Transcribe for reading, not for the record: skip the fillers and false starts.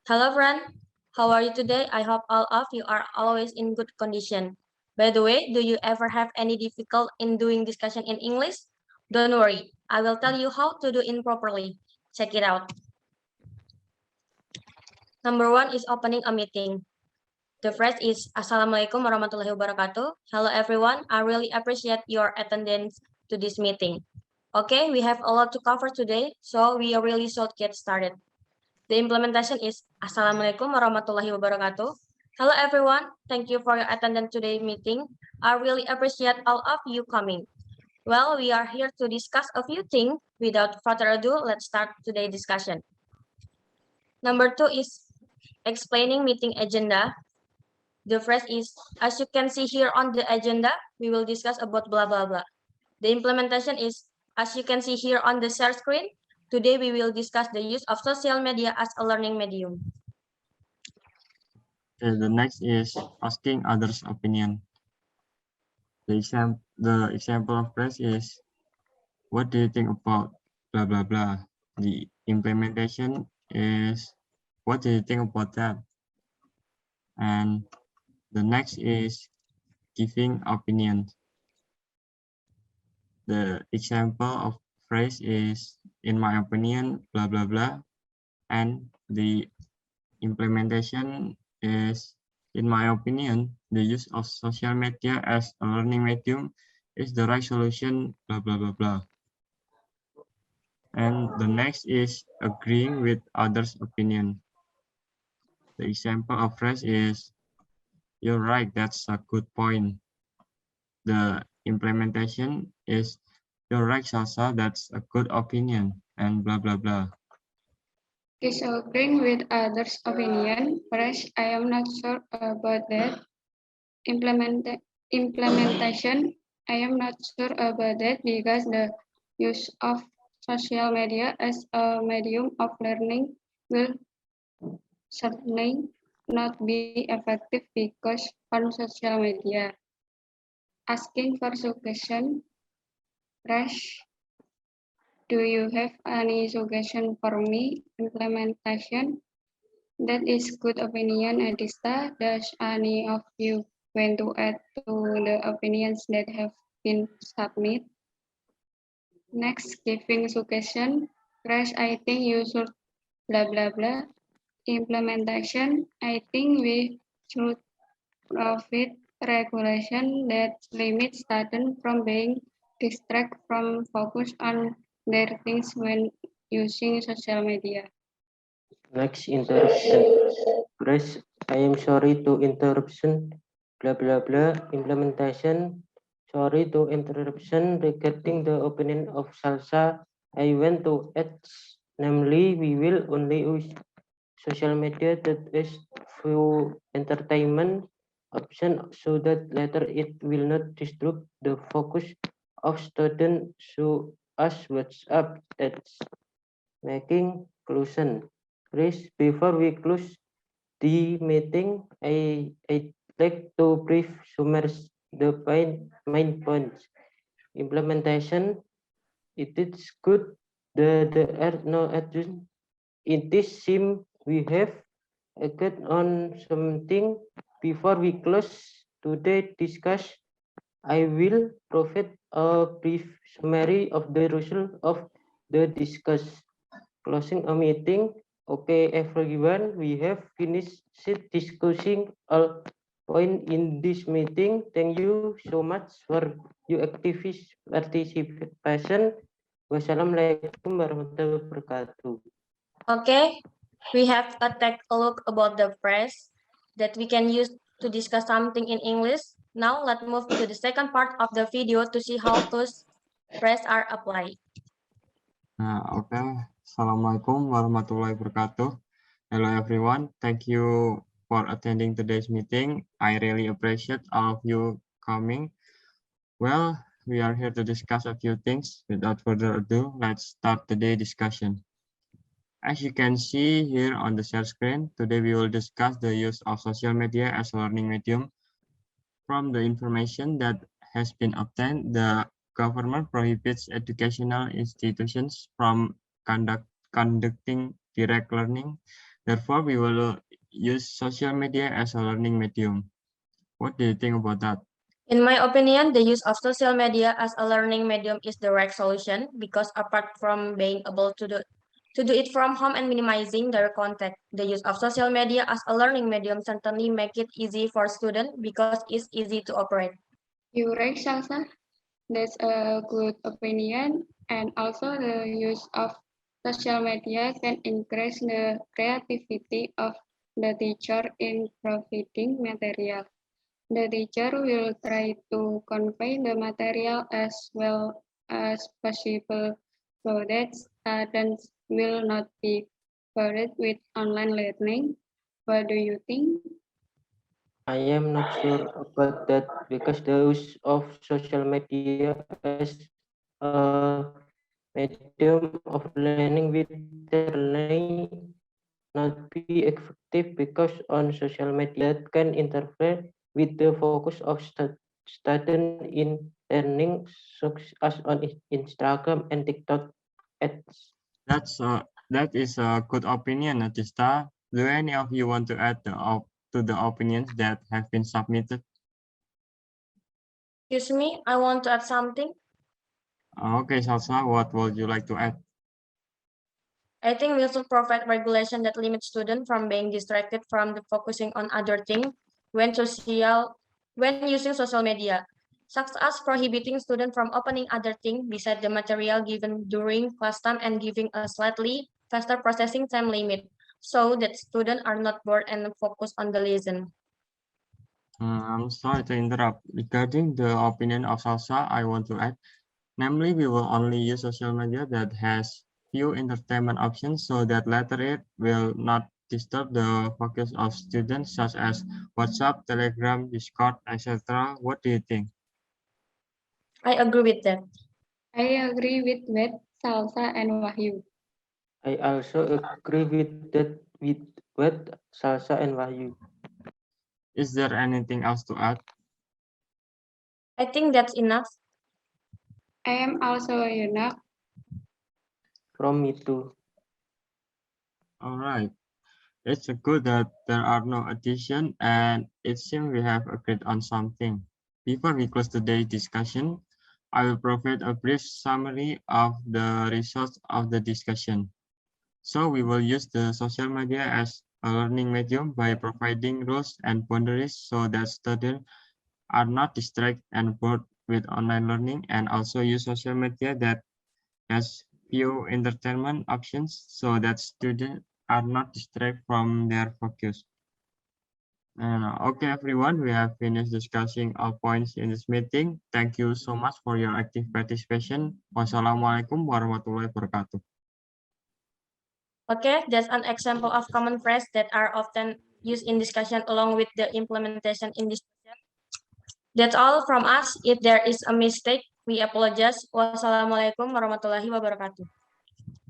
Hello everyone, how are you today? I hope all of you are always in good condition. By the way, do you ever have any difficult in doing discussion in English? Don't worry, I will tell you how to do it properly. Check it out. Number one is opening a meeting. The phrase is Assalamualaikum warahmatullahi wabarakatuh. Hello everyone, I really appreciate your attendance to this meeting. Okay, we have a lot to cover today, so we really should get started. The implementation is Assalamualaikum warahmatullahi wabarakatuh. Hello everyone, thank you for your attendance today's meeting. I really appreciate all of you coming. Well, we are here to discuss a few things. Without further ado, let's start today's discussion. Number two is explaining meeting agenda. The phrase is, as you can see here on the agenda, we will discuss about blah, blah, blah. The implementation is, as you can see here on the share screen, today we will discuss the use of social media as a learning medium. Okay, the next is asking others' opinion. The example of phrase is, what do you think about blah, blah, blah? The implementation is, what do you think about that? And the next is giving opinions. The example of phrase is, in my opinion, blah, blah, blah. And the implementation is, in my opinion, the use of social media as a learning medium is the right solution, blah, blah, blah, blah. And the next is agreeing with others' opinion. The example of phrase is, you're right, that's a good point. The implementation is, you're right, Salsa, that's a good opinion, and blah, blah, blah. Disagreeing with others' opinion, first, I am not sure about that. Implementation, I am not sure about that because the use of social media as a medium of learning will certainly not be effective because on social media. Asking for suggestion, Rush, do you have any suggestion for me? Implementation, that is good opinion, Adista. Does any of you want to add to the opinions that have been submitted? Next, giving suggestion. Crash, I think you should blah blah blah. Implementation, I think we should provide regulation that limits students from being distracted from focus on their things when using social media. Next interruption. Grace, I am sorry to interruption. Blah blah blah. Implementation. Sorry to interruption regarding the opinion of Salsa. I want to add, namely, we will only use social media that is for entertainment option so that later it will not disrupt the focus of students. So as WhatsApp that's making conclusion. Chris, before we close the meeting, I like to brief summarize the main points. Implementation, it is good. There are no adjustments. In this sim, we have agreed on something. Before we close today discuss, I will provide a brief summary of the result of the discuss. Closing a meeting. Okay, everyone, we have finished discussing all point in this meeting. Thank you so much for your active participation. Wassalamualaikum warahmatullahi wabarakatuh. Okay, we have take a look about the phrase that we can use to discuss something in English. Now let's move to the second part of the video to see how those phrases are applied. Okay. Assalamualaikum warahmatullahi wabarakatuh. Hello everyone. Thank you for attending today's meeting. I really appreciate all of you coming. Well, we are here to discuss a few things. Without further ado, let's start today's discussion. As you can see here on the share screen, today we will discuss the use of social media as a learning medium. From the information that has been obtained, the government prohibits educational institutions from conducting direct learning Therefore, we will use social media as a learning medium. What do you think about that? In my opinion, the use of social media as a learning medium is the right solution because apart from being able to do it from home and minimizing their contact, the use of social media as a learning medium certainly make it easy for students because it's easy to operate. You're right, Salsa. That's a good opinion. And also the use of social media can increase the creativity of the teacher in providing material. The teacher will try to convey the material as well as possible so that students will not be bored with online learning. What do you think? I am not sure about that because the use of social media as a medium of learning with learning not be effective because on social media that can interfere with the focus of student in learning such as on Instagram and TikTok ads. That is a good opinion, Adista. Do any of you want to add to the opinions that have been submitted? Excuse me, I want to add something. Okay, Salsa, what would you like to add? I think we should provide regulation that limits students from being distracted from the focusing on other things when using social media, such as prohibiting students from opening other things beside the material given during class time and giving a slightly faster processing time limit so that students are not bored and focus on the lesson. I'm sorry to interrupt. Regarding the opinion of Salsa, I want to add, namely, we will only use social media that has few entertainment options so that later it will not disturb the focus of students such as WhatsApp, Telegram, Discord, etc. What do you think? I agree with that. I agree with Salsa, and Wahyu. I also agree with that with what Salsa and Wahyu. Is there anything else to add? I think that's enough. I am also unique. From me too. All right. It's good that there are no addition and it seems we have agreed on something. Before we close today's discussion, I will provide a brief summary of the results of the discussion. So we will use the social media as a learning medium by providing rules and boundaries so that students are not distracted and bored with online learning, and also use social media that has few entertainment options so that students are not distracted from their focus. And okay, everyone, we have finished discussing all points in this meeting. Thank you so much for your active participation. Wassalamualaikum warahmatullahi wabarakatuh. Okay, that's an example of common phrases that are often used in discussion along with the implementation in discussion. That's all from us. If there is a mistake, we apologize. Wassalamualaikum warahmatullahi wabarakatuh.